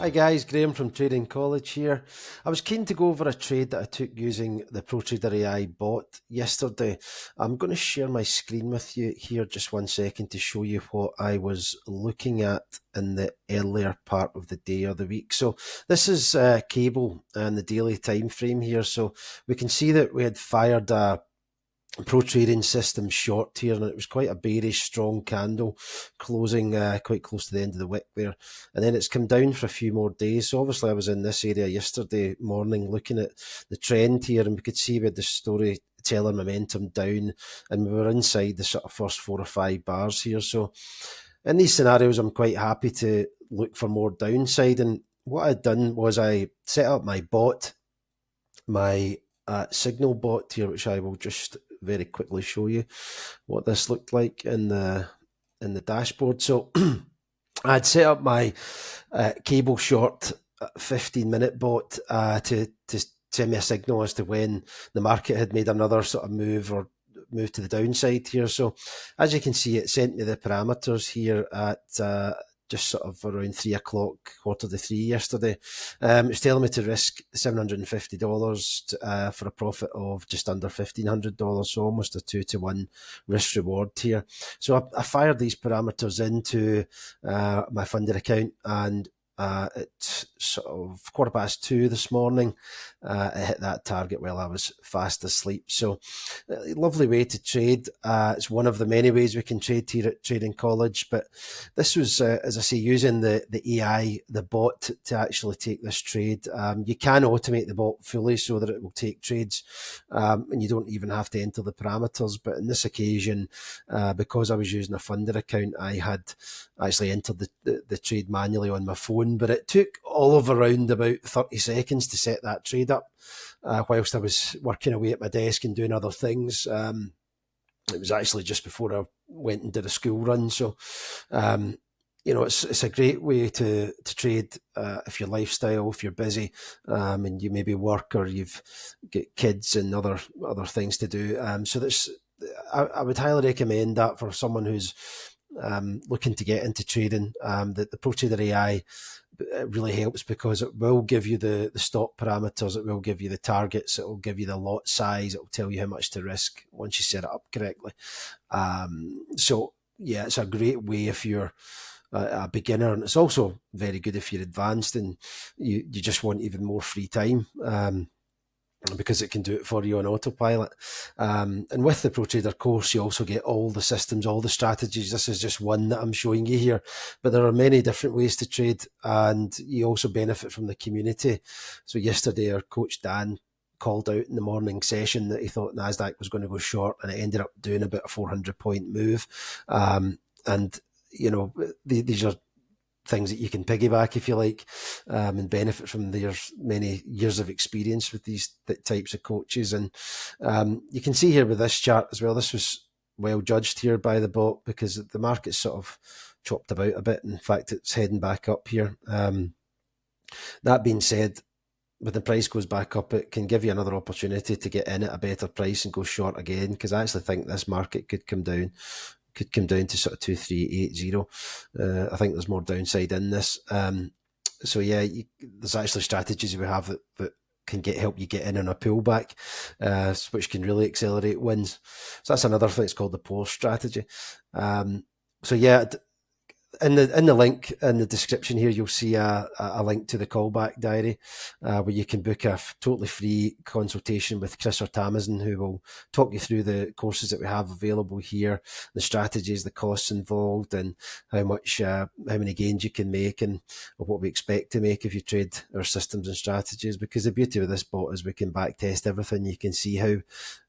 Hi guys, Graham from Trading College here. I was keen to go over a trade that I took using the Pro Trader A.i bot yesterday. I'm going to share my screen with you here just 1 second to show you what I was looking at in the earlier part of the day or the week. So this is cable and the daily time frame here. So we can see that we had fired a Pro Trading System short here, and it was quite a bearish, strong candle, closing quite close to the end of the wick there. And then it's come down for a few more days. So obviously, I was in this area yesterday morning looking at the trend here, and we could see we had the storyteller momentum down, and we were inside the sort of first 4 or 5 bars here. So in these scenarios, I'm quite happy to look for more downside. And what I'd done was I set up my bot, my signal bot here, which I will just very quickly show you what this looked like in the dashboard. So I'd set up my cable short 15-minute bot to send me a signal as to when the market had made another sort of move to the downside here. So as you can see, it sent me the parameters here at just sort of around 3 o'clock, 2:45 yesterday. It's telling me to risk $750 for a profit of just under $1,500, so almost a 2-to-1 risk reward here. So I fired these parameters into my funded account, and at sort of 2:15 this morning, it hit that target while I was fast asleep. So lovely way to trade. It's one of the many ways we can trade here at Trading College, but this was, as I say, using the AI, the bot, to actually take this trade. You can automate the bot fully so that it will take trades, and you don't even have to enter the parameters. But in this occasion, because I was using a funded account, I had actually entered the trade manually on my phone, but it took all of around about 30 seconds to set that trade up, whilst I was working away at my desk and doing other things. It was actually just before I went and did a school run. So, it's a great way to trade if your lifestyle, if you're busy, and you maybe work or you've got kids and other things to do. So I would highly recommend that for someone who's looking to get into trading. The Pro Trader A.i really helps because it will give you the stop parameters, it will give you the targets, it will give you the lot size, it will tell you how much to risk once you set it up correctly. So yeah, it's a great way if you're a beginner, and it's also very good if you're advanced and you just want even more free time. Because it can do it for you on autopilot. And with the Pro Trader course, you also get all the systems, all the strategies. This is just one that I'm showing you here, but there are many different ways to trade, and you also benefit from the community. So yesterday, our coach Dan called out in the morning session that he thought NASDAQ was going to go short, and it ended up doing about a 400-point move. And, these are things that you can piggyback, if you like, and benefit from their many years of experience with these types of coaches. And you can see here with this chart as well, this was well judged here by the bot because the market's sort of chopped about a bit. In fact, it's heading back up here. That being said, when the price goes back up, it can give you another opportunity to get in at a better price and go short again, because I actually think this market could come down to sort of 2380. I think there's more downside in this. So yeah, there's actually strategies we have that can help you get in on a pullback, which can really accelerate wins. So that's another thing. It's called the pause strategy. So yeah, in the link in the description here, you'll see a link to the callback diary, where you can book a totally free consultation with Chris or Tamazin, who will talk you through the courses that we have available here, the strategies, the costs involved, and how many gains you can make, and what we expect to make if you trade our systems and strategies. Because the beauty of this bot is we can back test everything. You can see how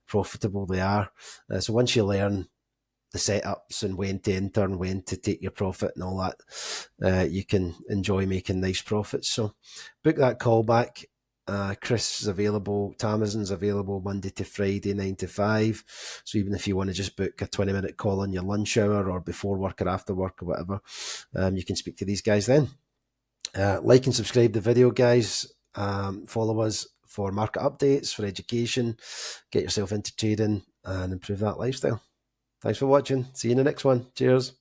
profitable they are. So once you learn the setups and when to enter and when to take your profit and all that, you can enjoy making nice profits. So book that call back. Chris is available, Tamazin's available Monday to Friday, 9 to 5. So even if you want to just book a 20-minute call on your lunch hour or before work or after work or whatever, you can speak to these guys then. Like and subscribe the video, guys. Follow us for market updates, for education, get yourself into trading and improve that lifestyle. Thanks for watching. See you in the next one. Cheers.